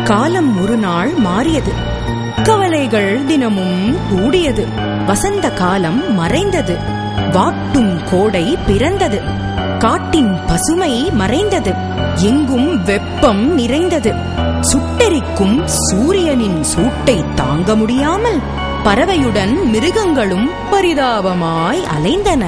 காலம் ஒரு நாள் மாறியது. கவலைகள் தினமும் கூடியது. வசந்த காலம் மறைந்தது. வாட்டும் கோடை பிறந்தது. காட்டின் பசுமை மறைந்தது. எங்கும் வெப்பம் நிறைந்தது. சுட்டெரிக்கும் சூரியனின் சூட்டை தாங்க முடியாமல் பறவையுடன் மிருகங்களும் பரிதாபமாய் அலைந்தன.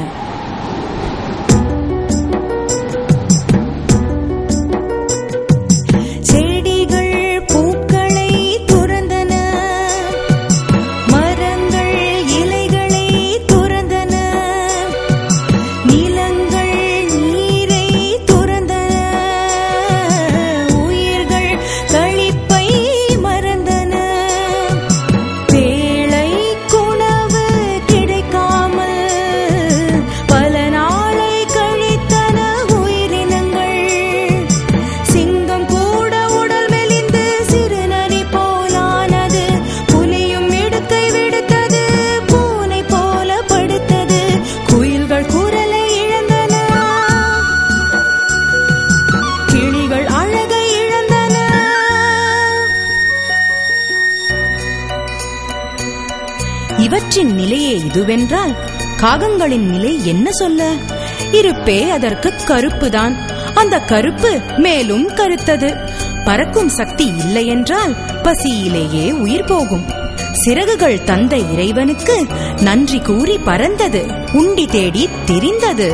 இவற்றின் நிலையே இதுவென்றால் காகங்களின் நிலை என்ன சொல்ல? இருப்பே அதற்கு கருப்புதான். அந்த கருப்பு மேலும் கருத்தது. பறக்கும் சக்தி இல்லை என்றால் பசியிலேயே உயிர் போகும். சிறகுகள் தந்த இறைவனுக்கு நன்றி கூறி பறந்தது. உண்டி தேடி திரிந்தது.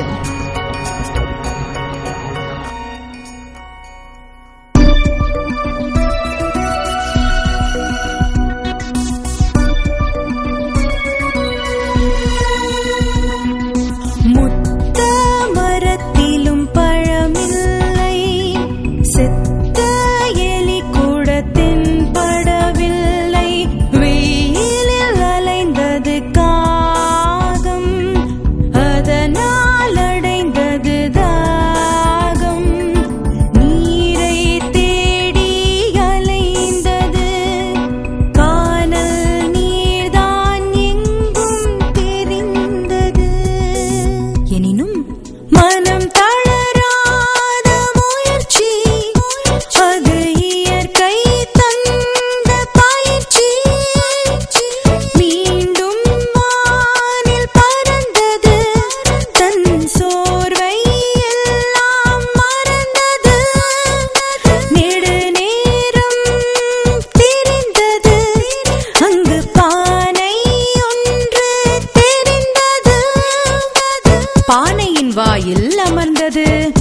வாயில் அமர்ந்தது.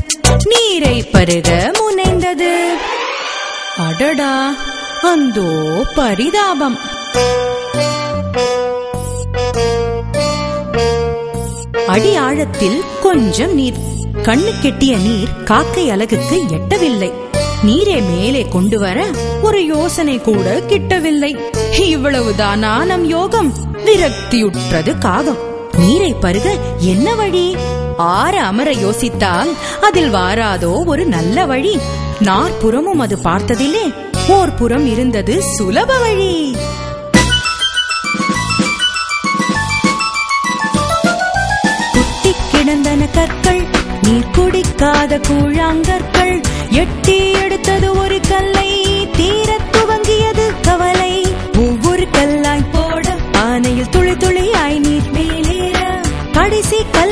நீரை பருக முனைந்தது. அடடா, அந்தோ பரிதாபம்! அடி ஆழத்தில் கொஞ்சம் நீர். கண்ணு கெட்டிய நீர் காக்கை அலகுக்கு எட்டவில்லை. நீரை மேலே கொண்டு வர ஒரு யோசனை கூட கிட்டவில்லை. இவ்வளவுதானா நம் யோகம்? விரக்தியுற்றது காகம். நீரை பருக என்ன வழி? ஆற அமர யோசித்தால் அதில் வாராதோ ஒரு நல்ல வழி. நாற்புறமும் அது பார்த்ததிலே ஓர் புறம் இருந்தது சுலப வழி. குட்டி கிடந்தன கற்கள், நீர் குடிக்காத கூழாங்கற்கள். எட்டி எடுத்தது ஒரு கல்லை, தீரத் துவங்கியது கவலை. ஒவ்வொரு கல்லாய் போட ஆனையில் துளி துளியாய் நீர் மேலேற கடைசி கல்